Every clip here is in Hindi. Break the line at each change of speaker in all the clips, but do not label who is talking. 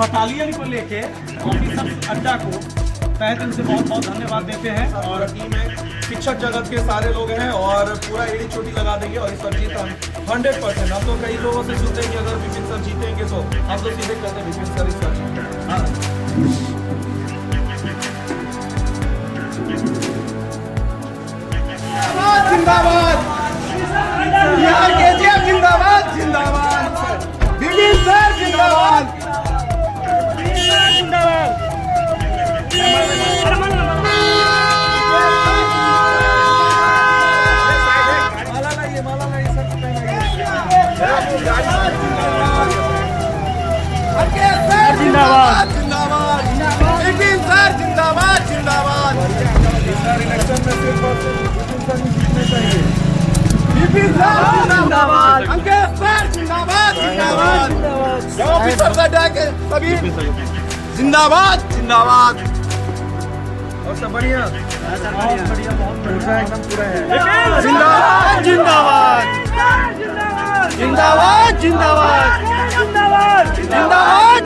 बटालियन को लेके ऑफिसर्स अड्डा को तहे दिल से बहुत बहुत धन्यवाद देते हैं।
और टीम है, शिक्षक जगत के सारे लोग हैं और पूरा एड़ी चोटी लगा देंगे और इस बार जीत हम 100%। हम तो कई लोगों से सुनते हैं कि अगर विपिन सर जीतेंगे तो हम तो सीधे कहते हैं विपिन सर इस बार जीतेंगे। जिंदाबाद बिहार केजीएफ जिंदाबाद जिंदाबाद विपिन सर जिंदाबाद जिंदाबाद जिंदाबाद विपिन सर जिंदाबाद जिंदाबाद। सर इलेक्शन में सिर्फ विपिन सर जीतने चाहिए। विपिन सर जिंदाबाद, अंकित सर जिंदाबाद जिंदाबाद, ऑफिसर अड्डा के सभी जिंदाबाद जिंदाबाद। और सब बढ़िया बहुत बढ़िया एकदम पूरा है। जिंदाबाद जिंदाबाद जिंदाबाद जिंदाबाद जिंदाबाद जिंदाबाद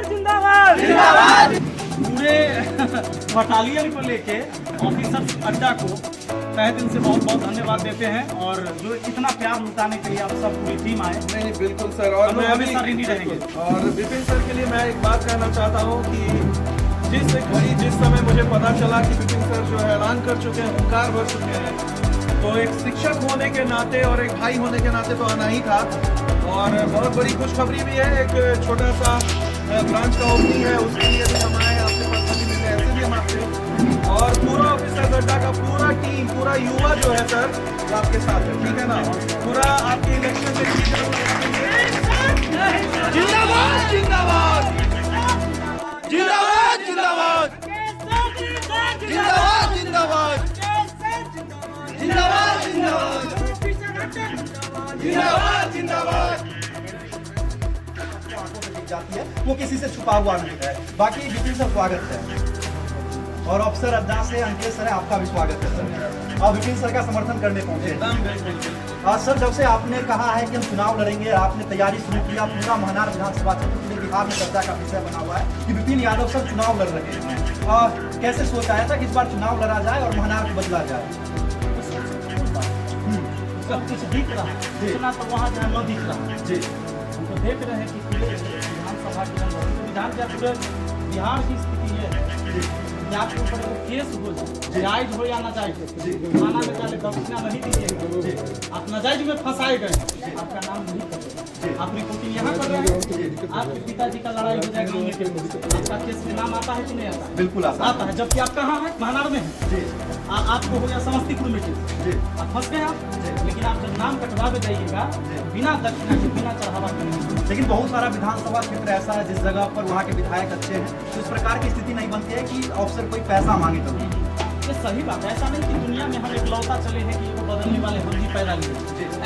जिंदाबाद जिंदाबाद।
पूरे बटालियन को लेके ऑफिसर्स अड्डा को तहे दिल से बहुत बहुत धन्यवाद देते हैं और जो इतना प्यार लुटाने के लिए आप सब पूरी टीम आए।
नहीं बिल्कुल सर, और
मैं हमेशा रेडी रहेंगे।
और विपिन सर के लिए मैं एक बात कहना चाहता हूँ कि जिस समय मुझे पता चला कि विपिन सर जो है ऐलान कर चुके हैं, हुंकार भर चुके हैं, तो एक शिक्षक होने के नाते और एक भाई होने के नाते तो आना ही था। और बहुत बड़ी खुशखबरी भी है, एक छोटा सा ब्रांच का ओपनिंग है, उसके लिए भी हम आए, आपके पास भी मिले, ऐसे भी हम आपसे। और पूरा ऑफिसर अड्डा का पूरा टीम, पूरा युवा जो है सर वो आपके साथ है, ठीक है ना। पूरा आपके इलेक्शन में जिंदाबाद जिंदाबाद जिंदाबाद जिंदाबाद जिंदाबाद जिंदाबाद जिंदाबाद जिंदाबाद।
जाती है वो किसी से छुपा हुआ नहीं है। बाकी विपिन सर स्वागत है और अफसर अड्डा से अंकित सर आपका भी स्वागत है सर। और विपिन सर का समर्थन करने पहुंचे। सर जब से आपने कहा है कि हम चुनाव लड़ेंगे, आपने तैयारी शुरू किया, पूरा महनार विधानसभा क्षेत्र पूरे बिहार में चर्चा का विषय बना हुआ है कि विपिन यादव सर चुनाव लड़ रहे हैं। कैसे सोच आया था कि इस बार चुनाव लड़ा जाए और महनार को बदला जाए?
सब कुछ दिख रहा है, इतना तो वहाँ जहाँ न दिख रहा है।
जी
हम तो देख रहे हैं कि पूरे विधानसभा के अंदर विधान के पूरे बिहार की स्थिति है कि आपके ऊपर वो केस हो जाए, जायज हो या नाजायज, थाना में पहले दक्षिणा नहीं दीजिएगा, आप नाजायज में फंसाए गए, आपका नाम नहीं करेगा, आप रिपोर्टिंग यहाँ कर रहे हैं, आपके पिताजी का लड़ाई हो जाएगा, आपका केस में नाम आता है कि नहीं आता है?
बिल्कुल
आता है, जबकि आप कहाँ है? महनार में है। आपको हो या समस्तीपुर में आप फंस गए आप। लेकिन आप जब नाम कटवा के जाइएगा बिना दक्षिणा के, बिना चढ़ावा के नहीं।
लेकिन बहुत सारा विधानसभा क्षेत्र ऐसा है जिस जगह पर वहाँ के विधायक अच्छे हैं, तो इस प्रकार की स्थिति नहीं बनती है कि अफसर कोई पैसा मांगे तो।
ये सही बात है, ऐसा नहीं कि दुनिया में हम इकलौता चले हैं कि वो बदलने वाले हम ही पैदा लिए।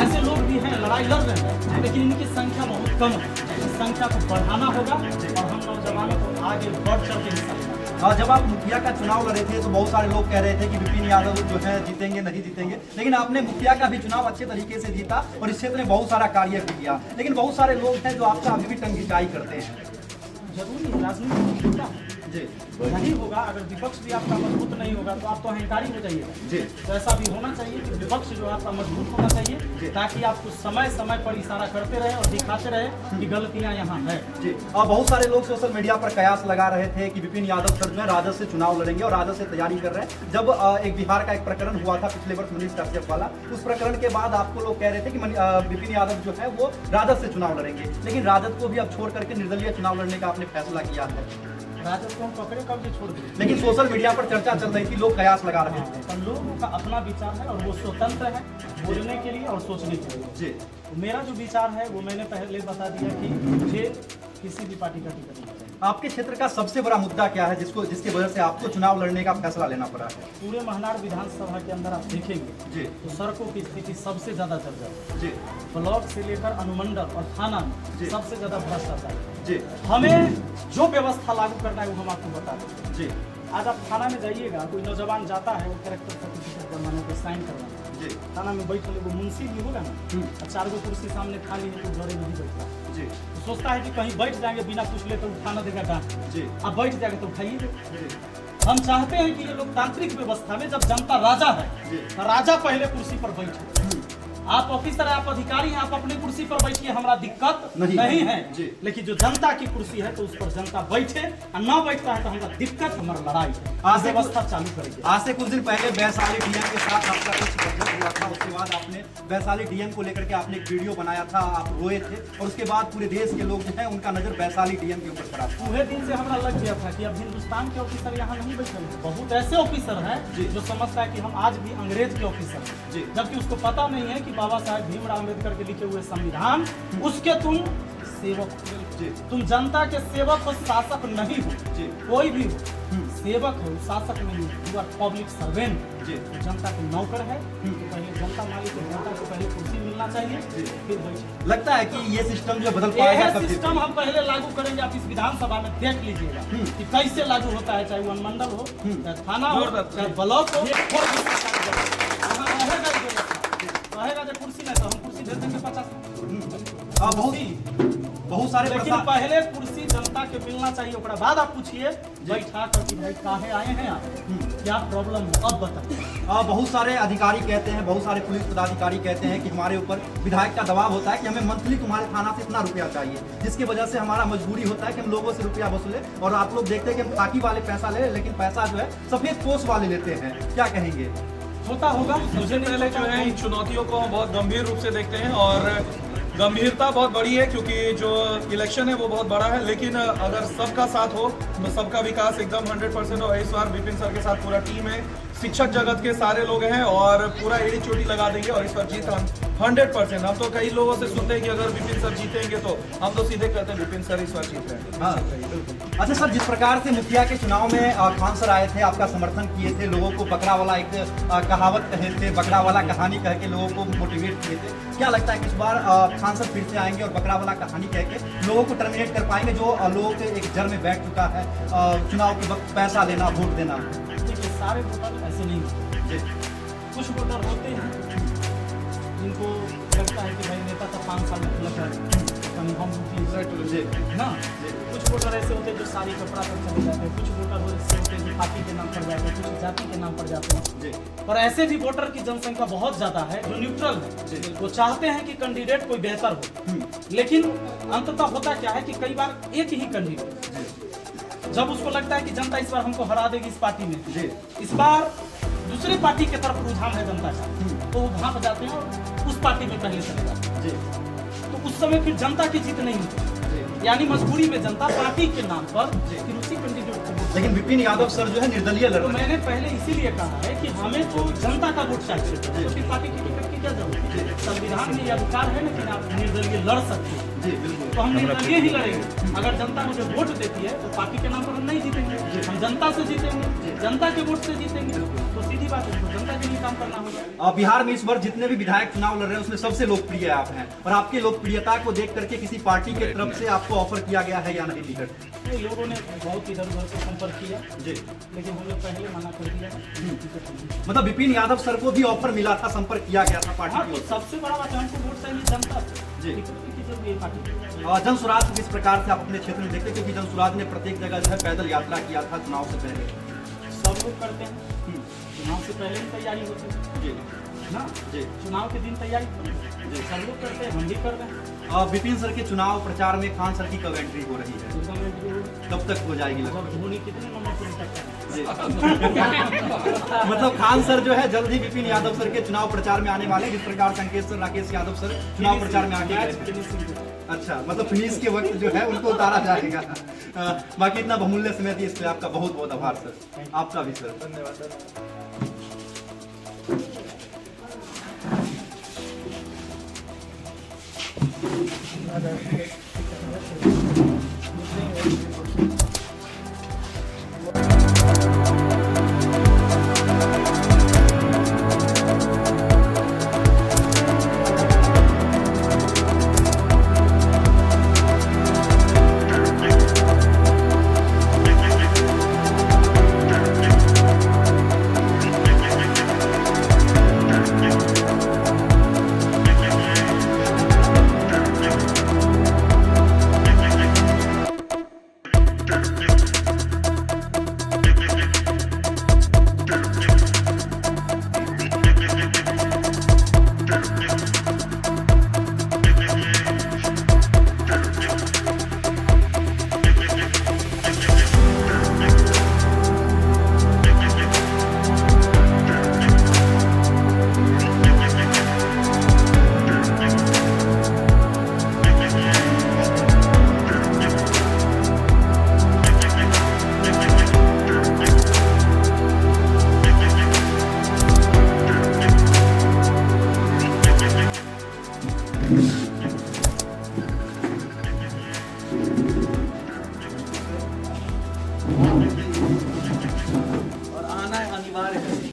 ऐसे लोग भी हैं, लड़ाई लड़ रहे हैं, लेकिन इनकी संख्या बहुत कम है। इस संख्या को बढ़ाना होगा और हम नौजवानों को आगे बढ़ चढ़ के हिस्सा लेना।
जब आप मुखिया का चुनाव लड़े थे तो बहुत सारे लोग कह रहे थे कि विपिन यादव जो है जीतेंगे नहीं जीतेंगे, लेकिन आपने मुखिया का भी चुनाव अच्छे तरीके से जीता और इस क्षेत्र में बहुत सारा कार्य भी किया। लेकिन बहुत सारे लोग हैं जो आपका अभी भी टंगिचाई करते हैं।
जरूरी है, राजनीति होता है जी, नहीं होगा। अगर विपक्ष भी आपका मजबूत नहीं होगा तो आप तो अहंकारी हो जाइएगा जी। तो ऐसा भी होना चाहिए कि विपक्ष जो आपका मजबूत होना चाहिए, ताकि आपको समय समय पर इशारा करते रहे और दिखाते रहे कि गलतियां यहाँ है
जी। और बहुत सारे लोग सोशल मीडिया पर कयास लगा रहे थे कि विपिन यादव सर में राजद से चुनाव लड़ेंगे और राजद से तैयारी कर रहे हैं। जब एक बिहार का एक प्रकरण हुआ था पिछले वर्ष मनीष कश्यप वाला, उस प्रकरण के बाद आपको लोग कह रहे थे कि विपिन यादव जो है वो राजद से चुनाव लड़ेंगे, लेकिन राजद को भी अब छोड़ करके निर्दलीय चुनाव लड़ने का आपने फैसला किया है।
राजद को हम पकड़े कब से छोड़ दिए,
लेकिन सोशल मीडिया पर चर्चा चल रही थी, लोग कयास लगा रहे थे।
तो लोगों का अपना विचार है और वो स्वतंत्र है बोलने के लिए और सोचने के लिए
जी।
तो मेरा जो विचार है वो मैंने पहले बता दिया कि मुझे किसी भी पार्टी का टिकट नहीं चाहिए।
आपके क्षेत्र का सबसे बड़ा मुद्दा क्या है जिसके वजह से आपको चुनाव लड़ने का फैसला लेना पड़ा है?
पूरे महनार विधानसभा के अंदर आप देखेंगे
जी
तो सड़कों की स्थिति सबसे ज्यादा जर्जर है
जी।
ब्लॉक से लेकर अनुमंडल और थाना में सबसे ज्यादा भ्रष्टाचार
जी।
हमें जो व्यवस्था लागू करना है वो हम आपको बता दें
जी।
आज आप थाना में जाइएगा, कोई नौजवान जाता है वो कैरेक्टर सर्टिफिकेट बनवाने को साइन करवाना,
जी।
थाना में बैठल एगो मुंशी भी होगा ना, 4 गो कुर्सी सामने खाली है तो घरे नहीं बैठता,
जी
तो सोचता है कि कहीं बैठ जाएंगे बिना पूछ ले तो उठा न देगा डांट,
जी
अब बैठ जाएगा तो उठाइए।
जी
हम चाहते हैं कि ये लोकतांत्रिक व्यवस्था में जब जनता राजा है
जी।
तो राजा पहले कुर्सी पर बैठे। आप ऑफिसर है, आप अधिकारी हैं, आप अपनी कुर्सी पर बैठिए, हमारा दिक्कत नहीं है,
जी।
लेकिन जो जनता की कुर्सी है तो उस पर जनता बैठे और ना बैठता है तो हमारा दिक्कत, हमारा लड़ाई है।
आज से
व्यवस्था चालू करेंगे।
आज से कुछ दिन पहले वैशाली डीएम के साथ आपका कुछ गठजोड़ हुआ था, उसके बाद आपने वैशाली डीएम को लेकर के आपने एक वीडियो बनाया था, आप रोए थे और उसके बाद पूरे देश के लोग जो है उनका नजर वैशाली डीएम के ऊपर पड़ा था।
पूरे दिन से हमारा लग गया था कि अब हिंदुस्तान के ऑफिसर यहाँ नहीं बैठे हैं। बहुत ऐसे ऑफिसर हैं
जी।
जो समझता है कि हम आज भी अंग्रेज के ऑफिसर
जी।
हैं, जबकि उसको पता नहीं है कि बाबा साहेब भीमराव अम्बेडकर के लिखे हुए संविधान, उसके तुम सेवक हो।
जी।
तुम जनता के सेवक हो, शासक नहीं हो।
जी।
कोई भी हो सेवक हो, शासक नहीं हो, यू आर पब्लिक सर्वेंट।
जी।
तो जनता के नौकर है, तो पहले जनता मालिक है, जनता को पहले कुर्सी मिलना चाहिए,
जी।
फिर बैठे।
लगता है कि ये सिस्टम जो बदल पाएगा
यह
कब से?
सिस्टम हम पहले लागू करेंगे, आप इस विधानसभा में देख लीजिएगा कि कैसे लागू होता है, चाहे वो अनुमंडल हो, चाहे थाना हो, चाहे ब्लॉक हो, रहेगा जो कुर्सी नहीं तो हम कुर्सी दे देंगे 50।
हाँ, बहुत सारे
लेकिन
प्रश्न-
पहले कुर्सी जनता के मिलना चाहिए, ओकरा बाद आप पूछिए बैठा कर कि भाई काहे आए हैं आप, क्या प्रॉब्लम है, अब बताइए।
बहुत सारे अधिकारी कहते हैं, बहुत सारे पुलिस पदाधिकारी कहते हैं कि हमारे ऊपर विधायक का दबाव होता है कि हमें मंथली तुम्हारे थाना से इतना रुपया चाहिए, जिसकी वजह से हमारा मजबूरी होता है कि हम लोगों से रुपया वसूले, और आप लोग देखते हैं कि हम खाकी वाले पैसा ले, लेकिन पैसा जो है सफेद पोस्ट वाले लेते हैं, क्या कहेंगे?
होता होगा,
सबसे पहले जो है इन चुनौतियों को हम बहुत गंभीर रूप से देखते हैं और गंभीरता बहुत बड़ी है, क्योंकि जो इलेक्शन है वो बहुत बड़ा है, लेकिन अगर सबका साथ हो तो सबका विकास एकदम 100% हो। इस बार विपिन सर के साथ पूरा टीम है, शिक्षक जगत के सारे लोग हैं और पूरा एड़ी चोटी लगा देंगे और इस बार जीत हम 100%। हम तो कई लोगों से सुनते हैं कि अगर विपिन सर जीतेंगे तो हम तो सीधे कहते हैं विपिन सर इस बार जीत रहे हैं।
हाँ। अच्छा सर, जिस प्रकार से मुखिया के चुनाव में खान सर आए थे, आपका समर्थन किए थे, लोगों को बकरा वाला एक कहावत कहे थे, बकरा वाला कहानी कह के लोगों को मोटिवेट किए थे, क्या लगता है कि इस बार खान सर फिर से आएंगे और बकरा वाला कहानी कह के लोगों को टर्मिनेट कर पाएंगे, जो लोगों के एक जड़ में बैठ चुका है चुनाव के वक्त पैसा लेना, वोट देना?
देखिए सारे वोटर ऐसे नहीं होते,
जी
कुछ वोटर होते हैं जिनको लगता है कि भाई नेता तो 5 साल में लगा कहीं हम
जी
ना, कुछ वोटर ऐसे होते हैं जो सारी कपड़ा पर चले जाते हैं, कुछ वोटर ऐसे होते हैं जो पार्टी के नाम पर जाते हैं, कुछ जाति के नाम पर जाते हैं,
जी
और ऐसे भी वोटर की जनसंख्या बहुत ज्यादा है जो न्यूट्रल है, वो चाहते हैं कि कैंडिडेट कोई बेहतर हो, लेकिन अंततः होता क्या है कि कई बार एक ही कैंडिडेट जब उसको लगता है कि जनता इस बार हमको हरा देगी इस पार्टी में,
जी
इस बार दूसरी पार्टी की तरफ रुझान है जनता का, तो वो भाग जाते हैं और उस पार्टी में पहले चले जाते हैं,
जी
तो उस समय फिर जनता की जीत नहीं होती,
जी।
यानी मजबूरी में जनता पार्टी के नाम पर फिर उसी कैंडिडेट को वोट।
लेकिन विपिन यादव सर जो है निर्दलीय लड़
तो
रहे हैं।
मैंने पहले इसीलिए कहा है कि हमें तो जनता का वोट चाहिए, तो फिर पार्टी की टिकट की क्या जरूरत है? संविधान में यह अधिकार है ना कि आप निर्दलीय लड़ सकते हैं,
जी बिल्कुल।
तो हम निर्दलीय ही लड़ेंगे। अगर जनता मुझे वोट देती है तो पार्टी के नाम पर हम नहीं जीतेंगे, हम जनता से जीतेंगे, जनता के वोट से जीतेंगे, तो सीधी बात है, तो जनता के लिए काम करना होगा।
बिहार में इस बार जितने भी विधायक चुनाव लड़ रहे हैं उसमें सबसे लोकप्रिय आप हैं, और आपकी लोकप्रियता को देख करके किसी पार्टी की तरफ से आपको ऑफर किया गया है या नहीं टिकट?
ये लोगों ने बहुत इधर उधर से संपर्क किया,
जी
लेकिन हम लोग पहले मना कर दिया टिकट नहीं।
मतलब विपिन यादव सर को भी ऑफर मिला था, संपर्क किया गया था पार्टी
हाँ,
की
तो
ओर से।
सबसे बड़ा बात है हमको वोट चाहिए जनता से,
जी।
टिकट की जरूरत है पार्टी।
जन सुराज को किस प्रकार से आप अपने क्षेत्र में देखते हैं, क्योंकि जन सुराज ने प्रत्येक जगह जो है पैदल यात्रा किया था चुनाव से पहले?
सब लोग करते हैं, चुनाव से पहले ही तैयारी होती है
जी
ना,
जी
चुनाव के दिन तैयारी सब लोग करते हैं, हम भी कर रहे हैं।
विपिन सर के चुनाव प्रचार में खान सर की कब एंट्री हो रही है, कब तक हो जाएगी लगभग?
जब धोनी कितने नंबर पर उतरता है?
जी। मतलब खान सर जो है जल्द ही विपिन यादव सर के चुनाव प्रचार में आने वाले हैं, जिस प्रकार संकेत सर, राकेश यादव सर चुनाव प्रचार में आगे गए थे। अच्छा, मतलब फिनिश के वक्त जो है उनको उतारा जाएगा। बाकी इतना बहुमूल्य समय दिए इसलिए आपका बहुत बहुत आभार सर, आपका भी सर।
धन्यवाद सर।